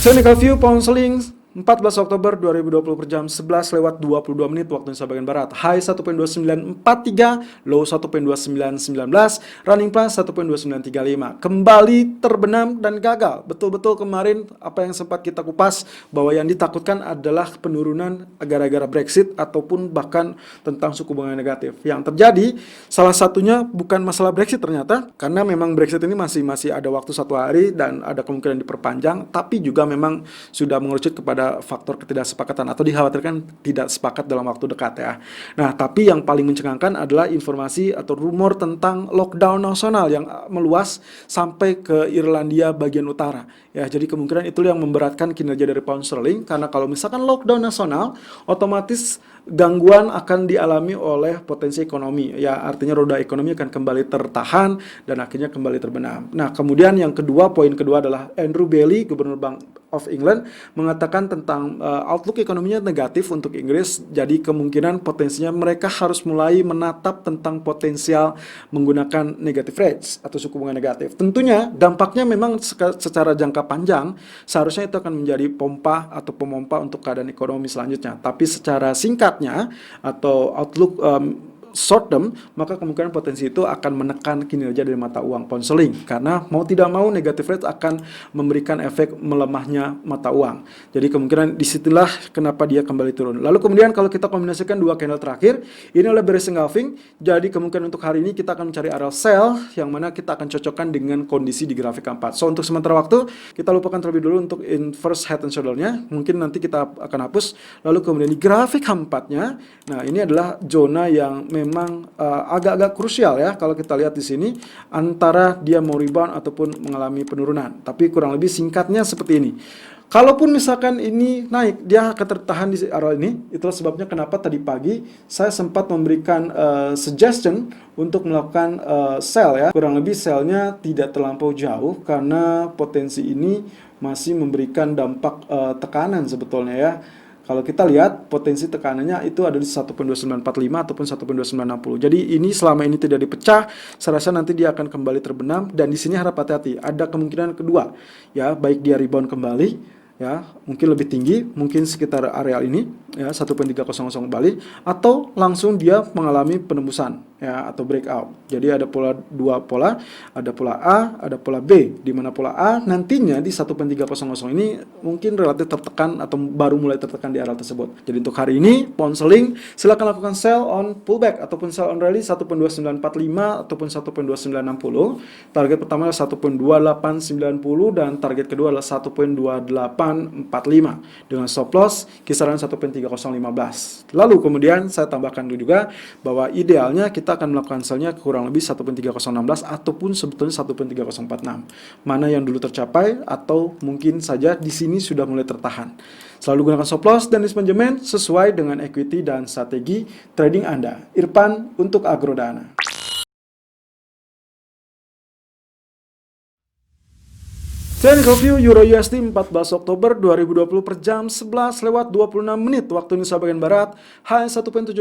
Technical View Pound Sterling 14 Oktober 2020 per jam 11:22 waktu Indonesia bagian Barat. High 1.2943, low 1.2919, running plus 1.2935. Kembali terbenam dan gagal. Betul-betul kemarin apa yang sempat kita kupas bahwa yang ditakutkan adalah penurunan gara-gara Brexit ataupun bahkan tentang suku bunga negatif. Yang terjadi salah satunya bukan masalah Brexit ternyata, karena memang Brexit ini masih ada waktu 1 hari dan ada kemungkinan diperpanjang, tapi juga memang sudah mengerucut kepada faktor ketidaksepakatan atau dikhawatirkan tidak sepakat dalam waktu dekat ya. Nah, tapi yang paling mencengangkan adalah informasi atau rumor tentang lockdown nasional yang meluas sampai ke Irlandia bagian utara. Ya, jadi kemungkinan itu yang memberatkan kinerja dari pound sterling, karena kalau misalkan lockdown nasional, otomatis gangguan akan dialami oleh potensi ekonomi. Ya, artinya roda ekonomi akan kembali tertahan dan akhirnya kembali terbenam. Nah, kemudian yang kedua, poin kedua adalah Andrew Bailey, Gubernur Bank of England, mengatakan tentang outlook ekonominya negatif untuk Inggris. Jadi kemungkinan potensinya mereka harus mulai menatap tentang potensial menggunakan negative rates atau suku bunga negatif. Tentunya dampaknya memang secara jangka panjang seharusnya itu akan menjadi pompa atau pemompa untuk keadaan ekonomi selanjutnya. Tapi secara singkatnya atau outlook short term, maka kemungkinan potensi itu akan menekan kinerja dari mata uang pound sterling, karena mau tidak mau negative rate akan memberikan efek melemahnya mata uang. Jadi kemungkinan disitulah kenapa dia kembali turun. Lalu kemudian kalau kita kombinasikan dua candle terakhir, ini adalah bearish engulfing. Jadi kemungkinan untuk hari ini kita akan mencari area sell yang mana kita akan cocokkan dengan kondisi di grafik keempat. So untuk sementara waktu kita lupakan terlebih dulu untuk inverse head and shoulder-nya. Mungkin nanti kita akan hapus. Lalu kemudian di grafik keempatnya, nah ini adalah zona yang memang agak-agak krusial ya kalau kita lihat di sini, antara dia mau rebound ataupun mengalami penurunan. Tapi kurang lebih singkatnya seperti ini. Kalaupun misalkan ini naik, dia akan tertahan di area ini. Itulah sebabnya kenapa tadi pagi saya sempat memberikan suggestion untuk melakukan sell ya. Kurang lebih sellnya tidak terlampau jauh karena potensi ini masih memberikan dampak tekanan sebetulnya ya. Kalau kita lihat potensi tekanannya itu ada di 1.2945 ataupun 1.2960. Jadi ini selama ini tidak dipecah, saya rasa nanti dia akan kembali terbenam, dan di sini harap hati-hati. Ada kemungkinan kedua, ya, baik dia rebound kembali, ya, mungkin lebih tinggi, mungkin sekitar area ini, ya, 1.300 kembali, atau langsung dia mengalami penembusan, ya, atau breakout. Jadi ada dua pola, ada pola A, ada pola B, di mana pola A nantinya di 1.300 ini mungkin relatif tertekan atau baru mulai tertekan di area tersebut. Jadi untuk hari ini pound sterling silakan lakukan sell on pullback ataupun sell on rally 1.2945 ataupun 1.2960. Target pertama adalah 1.2890 dan target kedua adalah 1.2845 dengan stop loss kisaran 1.3015. Lalu kemudian saya tambahkan dulu juga bahwa idealnya kita akan melakukan sell-nya kurang lebih 1.3016 ataupun sebetulnya 1.3046. Mana yang dulu tercapai atau mungkin saja di sini sudah mulai tertahan. Selalu gunakan stop loss dan risk management sesuai dengan equity dan strategi trading Anda. Irfan untuk Agrodana. Technical View Euro USD 14 Oktober 2020 per jam 11:26 waktu Indonesia bagian Barat. High 1.1750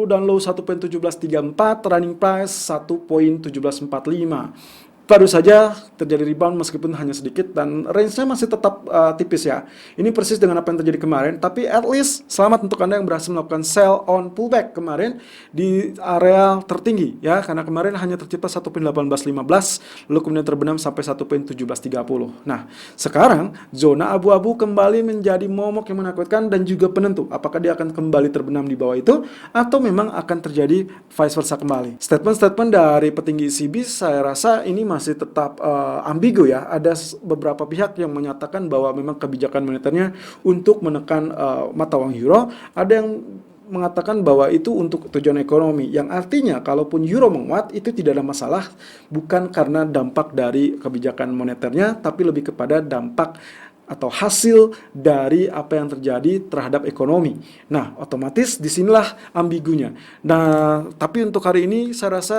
dan low 1.1734, running price 1.1745. Baru saja terjadi rebound meskipun hanya sedikit dan range-nya masih tetap tipis ya. Ini persis dengan apa yang terjadi kemarin, tapi at least selamat untuk Anda yang berhasil melakukan sell on pullback kemarin di area tertinggi ya, karena kemarin hanya tercipta 1.1815 lalu kemudian terbenam sampai 1.1730. Nah, sekarang zona abu-abu kembali menjadi momok yang menakutkan dan juga penentu apakah dia akan kembali terbenam di bawah itu atau memang akan terjadi vice versa kembali. Statement-statement dari petinggi ECB saya rasa ini masih tetap ambigu ya. Ada beberapa pihak yang menyatakan bahwa memang kebijakan moneternya untuk menekan mata uang euro. Ada yang mengatakan bahwa itu untuk tujuan ekonomi, yang artinya kalaupun euro menguat itu tidak ada masalah, bukan karena dampak dari kebijakan moneternya, tapi lebih kepada dampak atau hasil dari apa yang terjadi terhadap ekonomi. Nah, otomatis disinilah ambigunya. Nah, tapi untuk hari ini saya rasa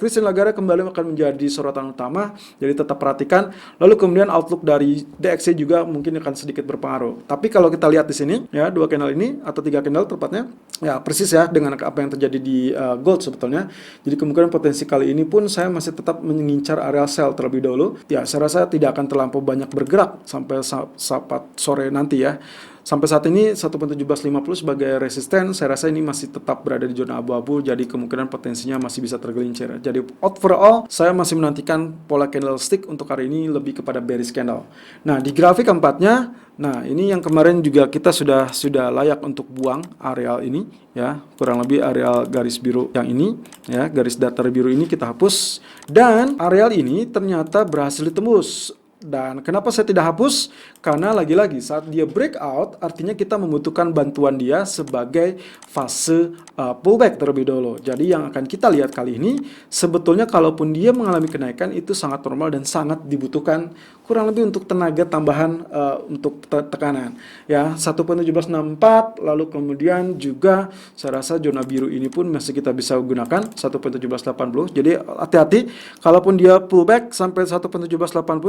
Christine Lagarde kembali akan menjadi sorotan utama. Jadi tetap perhatikan. Lalu kemudian outlook dari DXY juga mungkin akan sedikit berpengaruh. Tapi kalau kita lihat di sini, ya, dua candle ini atau tiga candle tepatnya, ya persis ya dengan apa yang terjadi di gold sebetulnya. Jadi kemungkinan potensi kali ini pun saya masih tetap mengincar area sell terlebih dahulu. Ya, saya rasa tidak akan terlampau banyak bergerak sampai saat sore nanti ya. Sampai saat ini 1.1750 sebagai resisten, saya rasa ini masih tetap berada di zona abu-abu, jadi kemungkinan potensinya masih bisa tergelincir. Jadi overall, saya masih menantikan pola candlestick untuk hari ini lebih kepada bearish candle. Nah, di grafik keempatnya, nah ini yang kemarin juga kita sudah layak untuk buang areal ini ya, kurang lebih areal garis biru yang ini ya, garis datar biru ini kita hapus, dan areal ini ternyata berhasil ditembus. Dan kenapa saya tidak hapus? Karena lagi-lagi saat dia breakout, artinya kita membutuhkan bantuan dia sebagai fase pullback terlebih dahulu. Jadi yang akan kita lihat kali ini, sebetulnya kalaupun dia mengalami kenaikan itu sangat normal dan sangat dibutuhkan kurang lebih untuk tenaga tambahan untuk tekanan. Ya, 1.1764, lalu kemudian juga saya rasa zona biru ini pun masih kita bisa gunakan 1.1780. Jadi hati-hati, kalaupun dia pullback sampai 1.1780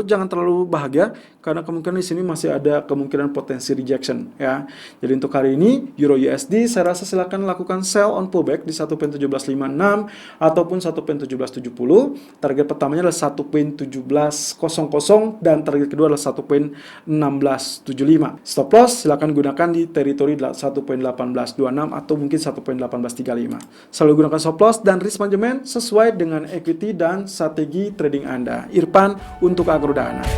jangan terlalu bahagia karena kemungkinan di sini masih ada kemungkinan potensi rejection ya. Jadi untuk hari ini Euro USD saya rasa silakan lakukan sell on pullback di 1.1756 ataupun 1.1770. Target pertamanya adalah 1.1700 dan target kedua adalah 1.1675. Stop loss silakan gunakan di teritori 1.1826 atau mungkin 1.1835. Selalu gunakan stop loss dan risk management sesuai dengan equity dan strategi trading Anda. Irfan untuk Agrodana.